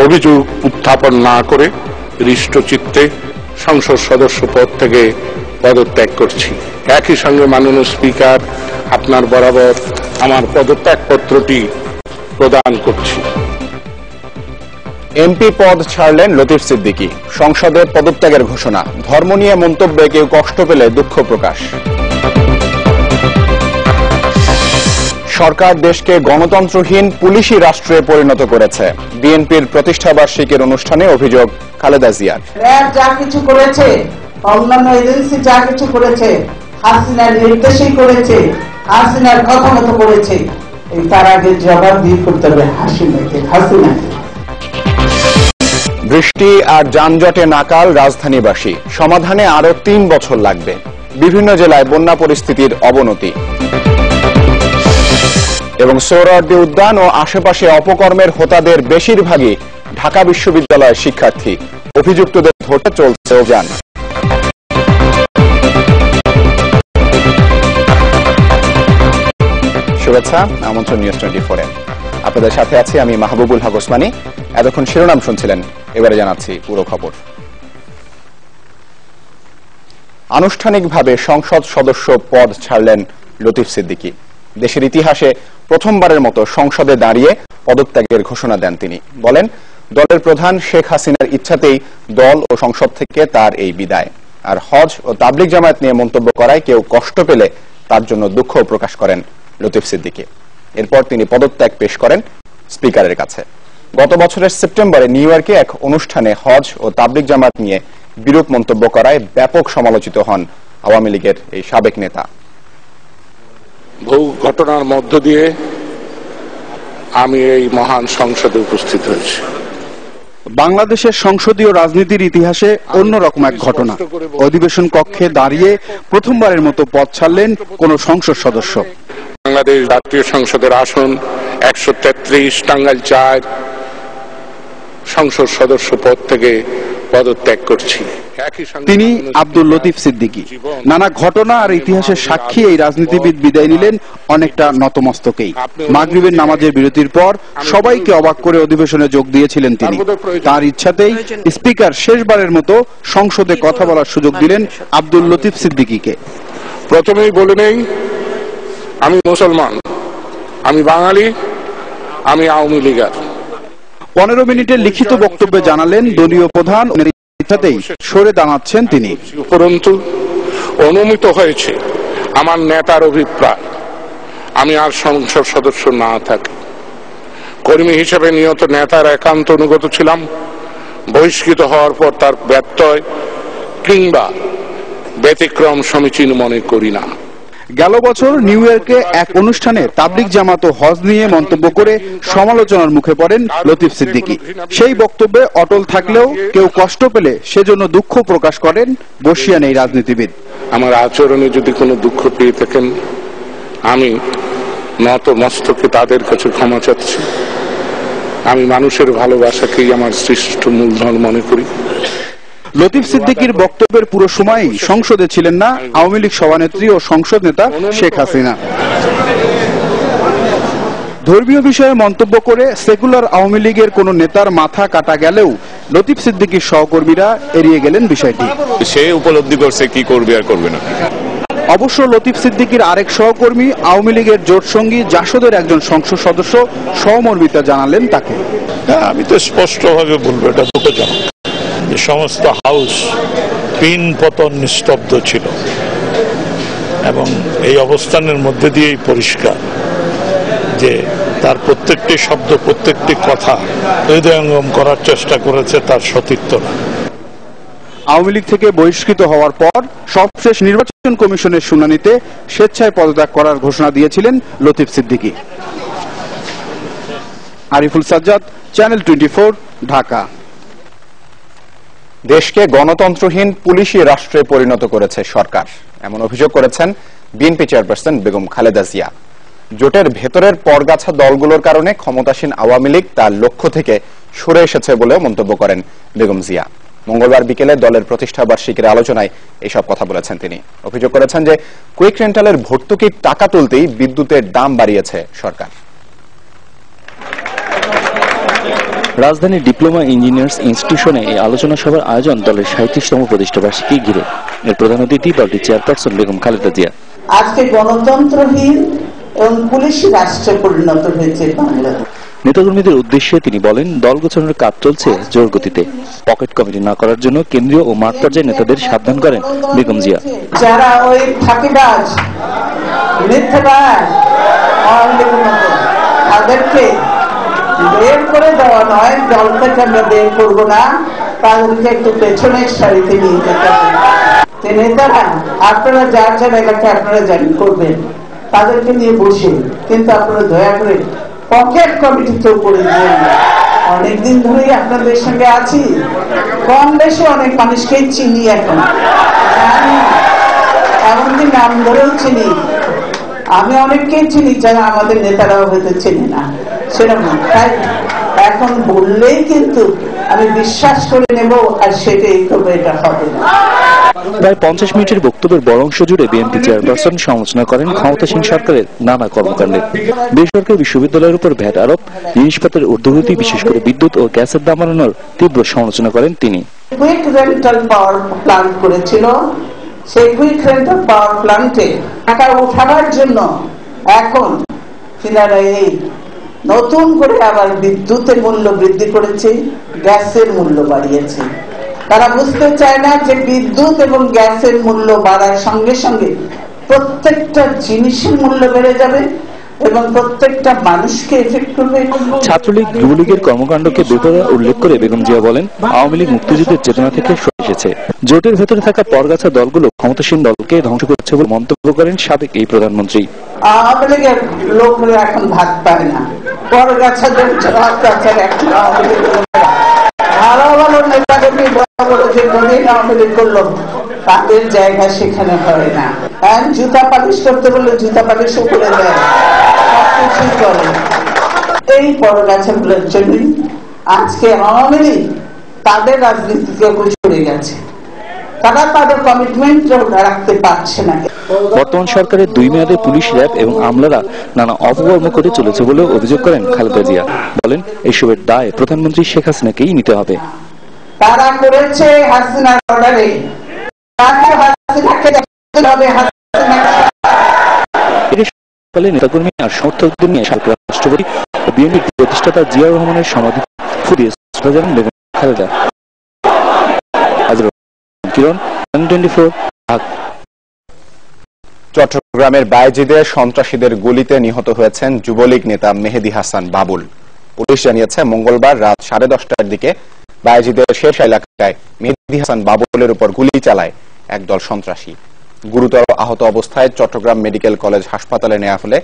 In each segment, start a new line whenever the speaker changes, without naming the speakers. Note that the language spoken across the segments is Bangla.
অভিযোগ উত্থাপন না করে হৃষ্টচিত্তে সংসদ সদস্য পদ থেকে পদত্যাগ করছি। একই সঙ্গে মাননীয় স্পিকার, আপনার বরাবর আমার পদত্যাগপত্রটি প্রদান করছি।
এমপি পদ ছাড়লেন লতিফ সিদ্দিকী, সংসদে পদত্যাগের ঘোষণা। ধর্ম নিয়ে মন্তব্যে কেউ কষ্ট পেলে দুঃখ প্রকাশ। সরকার দেশকে গণতন্ত্রহীন পুলিশি রাষ্ট্রে পরিণত করেছে। বিএনপির প্রতিষ্ঠাবার্ষিকীর অনুষ্ঠানে অভিযোগ খালেদা জিয়ার।
র্যাব যা কিছু করেছে, অন্যান্য এজেন্সি যা কিছু করেছে, হাসিনার নির্দেশেই করেছে, হাসিনার কথা মতো করেছে। তার আগে জবাবদিহি করতে হবে হাসিনাকে।
বৃষ্টি আর যানজটে নাকাল রাজধানীবাসী, সমাধানে আরো 3 বছর লাগবে। বিভিন্ন জেলায় বন্যা পরিস্থিতির অবনতি। এবং সোহরাওয়ার্দী উদ্যান ও আশেপাশে অপকর্মের হোতাদের বেশিরভাগই ঢাকা বিশ্ববিদ্যালয়ের শিক্ষার্থী। অভিযুক্তদের ধরতে চলছে অভিযান। শুভেচ্ছা, আমন্ত্রণ নিউজ 24-এ। আপনাদের সাথে আছি আমি মাহবুবুল হক ওসমানী। এতক্ষণ শিরোনাম শুনছিলেন, এবারে জানাচ্ছি পুরো খবর। আনুষ্ঠানিকভাবে সংসদ সদস্য পদ ছাড়লেন লতিফ সিদ্দিকী। দেশের ইতিহাসে প্রথমবারের মতো সংসদে দাঁড়িয়ে পদত্যাগের ঘোষণা দেন তিনি। বলেন, দলের প্রধান শেখ হাসিনার ইচ্ছাতেই দল ও সংসদ থেকে তার এই বিদায়। আর হজ ও তাবলিগ জামায়াত নিয়ে মন্তব্য করায় কেউ কষ্ট পেলে তার জন্য দুঃখ প্রকাশ করেন লতিফ সিদ্দিকী। এরপর তিনি পদত্যাগ পেশ করেন স্পিকারের কাছে। গত বছরের সেপ্টেম্বরে নিউ ইয়র্কে এক অনুষ্ঠানে হজ ও তাবলিগ জামায়াত নিয়ে বিরূপ মন্তব্য করায় ব্যাপক সমালোচিত হন আওয়ামী লীগের এই সাবেক নেতা।
বহু ঘটনার মধ্য দিয়ে আমি এই মহান সংসদে উপস্থিত হয়েছি।
বাংলাদেশের সংসদীয় রাজনীতির ইতিহাসে অন্যরকম এক ঘটনা। অধিবেশন কক্ষে দাঁড়িয়ে প্রথমবারের মতো পদ ছাড়লেন কোন সংসদ সদস্য।
বাংলাদেশ জাতীয় সংসদের আসন 133 টাঙ্গাইল 4 সংসদ সদস্য পদ থেকে পদত্যাগ করছি।
তিনি আব্দুল লতিফ সিদ্দিকী। নানা ঘটনা আর ইতিহাসের সাক্ষী এই রাজনীতিবিদ বিদায় নিলেন অনেকটা নতমস্তকেই। মাগরিবের নামাজের বিরতির পর সবাইকে অবাক করে অধিবেশনে যোগ দিয়েছিলেন তিনি। তার ইচ্ছাতেই স্পিকার শেষবারের মতো সংসদে কথা বলার সুযোগ দিলেন আব্দুল লতিফ সিদ্দিকীকে।
প্রথমেই বলে নেই, আমি মুসলমান, আমি বাঙালি, আমি আওয়ামী লীগার।
15 মিনিটের লিখিত বক্তব্যে জানালেন দলীয় প্রধান ইচ্ছাতেই সরে দাঁড়াচ্ছেন তিনি।
উপরন্তু অনুমিত হয়েছে আমার নেতার অভিপ্রায় আমি আর সংসদ সদস্য না থাকি। কর্মী হিসেবে নিয়ত নেতার একান্ত অনুগত ছিলাম। বহিষ্কৃত হওয়ার পর তার ব্যত্যয় কিংবা ব্যতিক্রম সমীচীন মনে করি না।
গেল বছর নিউ ইয়র্কে এক অনুষ্ঠানে তাবলিগ জামাত ও হজ নিয়ে মন্তব্য করে সমালোচনার মুখে পড়েন লতিফ সিদ্দিকী। সেই বক্তব্যে অটল থাকলেও কেউ কষ্ট পেলে সেজন্য দুঃখ প্রকাশ করেন বর্ষিয়ান এই রাজনীতিবিদ।
আমার আচরণে যদি কোনো দুঃখ পেয়ে থাকেন, আমি নত মস্তকে তাদের কাছে ক্ষমা চাচ্ছি। আমি মানুষের ভালোবাসাকেই আমার শ্রেষ্ঠ মূলধন মনে করি।
লতিফ সিদ্দিকীর বক্তব্যের পুরো সময়ই সংসদে ছিলেন না আওয়ামী লীগ সভানেত্রী ও সংসদ নেতা শেখ হাসিনা। ধর্মীয় বিষয়ে মন্তব্য করে সেকুলার আওয়ামী লীগের কোন নেতার মাথা কাটা গেলেও লতিফ সিদ্দিকীর সহকর্মীরা এড়িয়ে গেলেন বিষয়টি।
সে উপলব্ধি করছে কি করবে আর করবে না।
অবশ্য লতিফ সিদ্দিকীর আরেক সহকর্মী আওয়ামী লীগের জোট সঙ্গী জাসদের একজন সংসদ সদস্য সহমর্মিতা জানালেন তাকে।
আমি তো স্পষ্টভাবে বলবো, এটা দুঃখজনক। সমস্ত হাউস পিন পতন নিস্তব্ধ ছিল এবং এই অবস্থানের মধ্যে দিয়েই পরিষ্কার যে তার প্রত্যেকটি শব্দ, প্রত্যেকটি কথা হৃদয়ঙ্গম করার চেষ্টা করেছে, তার সতীর্থ না।
আওয়ামী লীগ থেকে বহিষ্কৃত হওয়ার পর সবশেষ নির্বাচন কমিশনের শুনানিতে স্বেচ্ছায় পদত্যাগ করার ঘোষণা দিয়েছিলেন লতিফ সিদ্দিকী। আরিফুল সাজ্জাদ, চ্যানেল 24, ঢাকা।
দেশকে গণতন্ত্রহীন পুলিশি রাষ্ট্রে পরিণত করেছে সরকার, এমন অভিযোগ করেছেন বিএনপি চেয়ারপারসন বেগম খালেদা জিয়া। জোটের ভেতরের পরগাছা দলগুলোর কারণে ক্ষমতাসীন আওয়ামী লীগ তার লক্ষ্য থেকে সরে এসেছে বলেও মন্তব্য করেন বেগম জিয়া। মঙ্গলবার বিকেলে দলের প্রতিষ্ঠাবার্ষিকীর আলোচনায় এইসব কথা বলেছেন তিনি। অভিযোগ করেছেন যে কুইক রেন্টালের ভর্তুকির টাকা তুলতেই বিদ্যুতের দাম বাড়িয়েছে সরকার।
রাজধানীর ডিপ্লোমা ইঞ্জিনিয়ার্স ইনস্টিটিউশনে এই আলোচনা সভার আয়োজন দলের 37তম প্রতিষ্ঠাবার্ষিকী ঘিরে। এর প্রধান অতিথি দলটির চেয়ারপারসন বেগম খালেদা জিয়া।
আজকে গণতন্ত্রহীন এবং পুলিশি রাষ্ট্রে পরিণত হয়েছে বাংলাদেশ।
নেতাকর্মীদের উদ্দেশ্যে তিনি বলেন, দল গোছানোর কাজ চলছে জোর গতিতে। পকেট কমিটি না করার জন্য কেন্দ্রীয় ও মাঠ পর্যায়ে নেতাদের সাবধান করেন বেগম জিয়া।
যারা ওই ফাঁকিবাজ, মিথ্যাবাজ, তাদেরকে বের করে দেওয়া নয়, দল থেকে আমরা বের করবো না, তাদেরকে একটু পেছনের সারিতে নিয়ে যেতে হবে। নেতারা আপনারা যার যার এলাকায় আপনারা জানি করবেন, তাদেরকে নিয়ে বসে, কিন্তু আপনারা দয়া করে পকেট কমিটিতেও করে দিন। অনেকদিন ধরেই আপনাদের সঙ্গে আছি, কম বেশি অনেক মানুষকেই চিনি, এখন এমনকি নাম ধরেও চিনি। আমি অনেককেই চিনি যারা আমাদের নেতারাও হয়তো চিনি না, সেরকম। তাই এখন বললেই কিন্তু আমি বিশ্বাস করে নেব, আর সেটাই করবো, এটা হবে না।
প্রায় 50 মিনিটের বক্তব্যের বড় অংশ জুড়ে বিএনপি চেয়ারপারসন সমালোচনা করেন ক্ষমতাসীন সরকারের নানা কর্মকাণ্ডের। বেসরকারি বিশ্ববিদ্যালয়ের উপর ভ্যাট আরোপ, জিনিসপত্রের ঊর্ধ্বগতি, বিশেষ করে বিদ্যুৎ ও গ্যাসের দাম বাড়ানোর তীব্র সমালোচনা করেন তিনি।
কুইক রেন্টাল পাওয়ার প্ল্যান্ট করেছিল, সেই কুইক রেন্টাল পাওয়ার প্ল্যান্টে টাকা উঠাবার জন্য এখন তিনারা এই নতুন করে আবার বিদ্যুতের মূল্য বৃদ্ধি করেছে, গ্যাসের মূল্য বাড়িয়েছে। তারা বুঝতে চায় না যে বিদ্যুৎ এবং গ্যাসের মূল্য বাড়ার সঙ্গে সঙ্গে প্রত্যেকটা জিনিসের মূল্য বেড়ে যাবে এবং প্রত্যেকটা মানুষকে এফেক্ট করবে।
ছাত্রলীগ, যুবলীগের কর্মকাণ্ডকে বেপরোয়া উল্লেখ করে বেগম জিয়া বলেন, আওয়ামী লীগ মুক্তিযুদ্ধের চেতনা থেকে সরে এসেছে। জোটের ভেতরে থাকা পরগাছা দলগুলো ক্ষমতাসীন দলকে ধ্বংস করছে বলে মন্তব্য করেন সাবেক এই প্রধানমন্ত্রী।
আওয়ামী লীগের লোকরা এখন ভাত পায় না, পরগাছা ভালো ভালো নেতাকর্মী আওয়ামী লীগ করলো, তাদের জায়গা সেখানে হয় না। জুতা পালিশ করতে বললে জুতা পালিশও করে দেয়, সবকিছুই করে। এই পরগাছাগুলোর জন্য আজকে আওয়ামী লীগ তাদের রাজনীতিকে সরে গেছে, তারা তাদের কমিটমেন্ট রাখতে পারছে না।
বর্তমান সরকারের 2 মেয়াদে পুলিশ, র্যাব এবং আমলারা নানা অপকর্ম করে চলেছে বলে অভিযোগ করেন খালেদা জিয়া। বলেন, এসবের দায় প্রধানমন্ত্রী শেখ হাসিনাকেই নিতে হবে।
তারা করেছে হাসিনার অর্ডারে,
নেতাকর্মী আর সমর্থকদের নিয়ে সাবেক রাষ্ট্রপতি ও বিএনপির প্রতিষ্ঠাতা জিয়াউর রহমানের সমাধি ফুরিয়ে শ্রদ্ধা জানান বেগম খালেদা। কিরণ, 24
চট্টগ্রামের বায়েজিদে সন্ত্রাসীদের গুলিতে নিহত হয়েছেন যুবলীগ নেতা মেহেদী হাসান বাবুল। পুলিশ জানিয়েছে, মঙ্গলবার রাত 10:30টার দিকে বায়েজিদের শেষ এলাকায় মেহেদী হাসান বাবুলের উপর গুলি চালায় একদল সন্ত্রাসী। গুরুতর আহত অবস্থায় চট্টগ্রাম মেডিকেল কলেজ হাসপাতালে নেওয়া হলে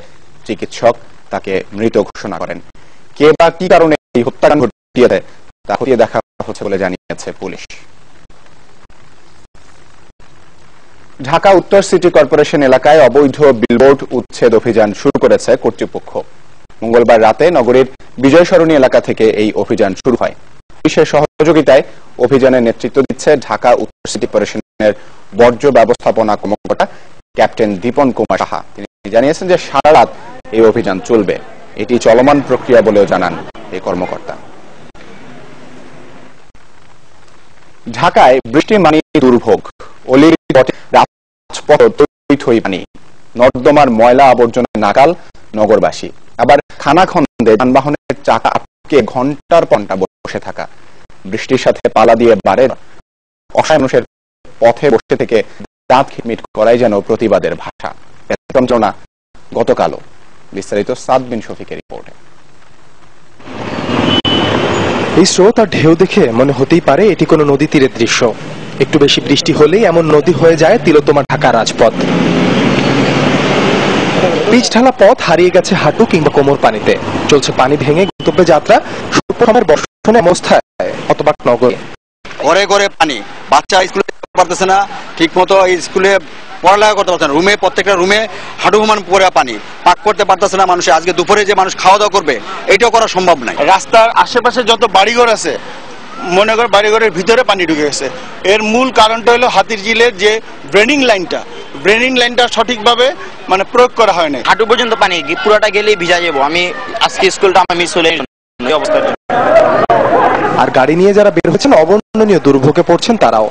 চিকিৎসক তাকে মৃত ঘোষণা করেন। কে বা কি কারণে এই হত্যাকাণ্ড ঘটিয়েছে তা খতিয়ে দেখা হচ্ছে বলে জানিয়েছে পুলিশ। ঢাকা উত্তর সিটি কর্পোরেশন এলাকায় অবৈধ বিলবোর্ড উচ্ছেদ অভিযান শুরু করেছে কর্তৃপক্ষ। মঙ্গলবার রাতে নগরীর বিজয় সরণি এলাকা থেকে এই অভিযান শুরু হয়। পুলিশের সহযোগিতায় অভিযানের নেতৃত্ব দিচ্ছে ঢাকা উত্তর সিটি কর্পোরেশনের বর্জ্য ব্যবস্থাপনা কর্মকর্তা ক্যাপ্টেন দীপন কুমার সাহা। তিনি জানিয়েছেন যে সারা রাত এই অভিযান চলবে, এটি চলমান প্রক্রিয়া বলেও জানান এই কর্মকর্তা। ঢাকায় বৃষ্টি মানে দুর্ভোগ, অলির রাজপথ থই পানি, নর্দমার ময়লা আবর্জনায় নাকাল নগরবাসী। আবার খানাখন্দে যানবাহনের চাকা আটকে ঘন্টার পর ঘন্টা বসে থাকা, বৃষ্টির সাথে পালা দিয়ে বাড়ে অসহায় মানুষের পথে বসে থেকে দাঁত খিটমিট করাই যেন প্রতিবাদের ভাষা। যন্ত্রণা গতকালও। বিস্তারিত সাদ বিন শফিকের রিপোর্টে।
এই স্রোত আর ঢেউ দেখে মনে হতেই পারে এটি কোনো নদী তীরের দৃশ্য। একটু বেশি বৃষ্টি হলেই এমন নদী হয়ে যায় তিলোত্তমা ঢাকা রাজপথ। পিচ ঢালা পথ হারিয়ে গেছে হাঁটু কিংবা কোমর পানিতে। চলছে পানি ভেঙে গন্তব্যে যাত্রা। সময়ের বর্ষণে অবস্থায় অতবাক নগর,
ঘরে ঘরে পানি, বাচ্চা স্কুলে পারতেছে না, ঠিক মতো স্কুলে পড়ালেখা করতে পারছে না, রুমে প্রত্যেকটা রুমে হাঁটু সমান পরে পানি, পাক করতে পারতেছে না মানুষ। আজকে দুপুরে যে মানুষ খাওয়া দাওয়া করবে এটাও করা সম্ভব নাই।
রাস্তার আশেপাশে যত বাড়িঘর আছে, মনে করেন বাড়িঘরের ভিতরে পানি ঢুকে গেছে। এর মূল কারণটা হলো হাতিরঝিলের যে ড্রেনিং লাইনটা সঠিকভাবে প্রয়োগ করা হয় না।
হাঁটু পর্যন্ত পানি, পুরোটা গেলেই ভিজা যাবো। আমি আজকে স্কুলটা আমার মিস হলে এই অবস্থার জন্য।
আর গাড়ি নিয়ে যারা বের হচ্ছেন অবর্ণনীয় দুর্ভোগে পড়ছেন তারাও।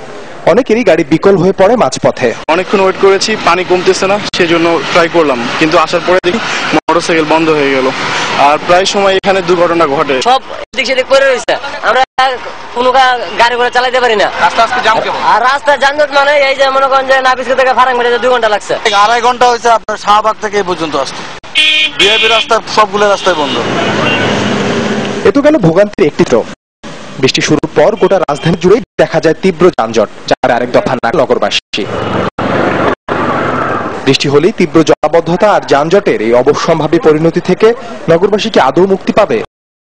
অনেকেরই গাড়ি বিকল হয়ে পড়ে মাঝপথে।
অনেকক্ষণ ওয়েট করেছি, পানি কমতেছে না, সেজন্য ট্রাই করলাম, কিন্তু আসার পরে দেখি মোটরসাইকেল বন্ধ হয়ে গেল। আর প্রায় সময় এখানে দুর্ঘটনা ঘটে।
সব দিক সেদিক করে রয়েছে, আমরা কোনো গাড়ি করে চালাতে পারি না। আর রাস্তায় যানজট মানে এই যে মনে করেন যে নাবিস্কো থেকে ফারাঙ্গিতে 2 ঘন্টা লাগছে।
2.5 ঘন্টা হয়েছে আপনার শাহবাগ থেকে এই পর্যন্ত আসতে। বিআইপি রাস্তা সবগুলো রাস্তায় বন্ধ।
এ তো গেল ভোগান্তির একটি চিত্র। বৃষ্টি শুরুর পর গোটা রাজধানী জুড়েই দেখা যায় তীব্র যানজট, যার আরেক দফা নাক নগরবাসী। বৃষ্টি হলেই তীব্র জলাবদ্ধতা আর যানজটের এই অবশ্যম্ভাবী পরিণতি থেকে নগরবাসী কি আদৌ মুক্তি পাবে?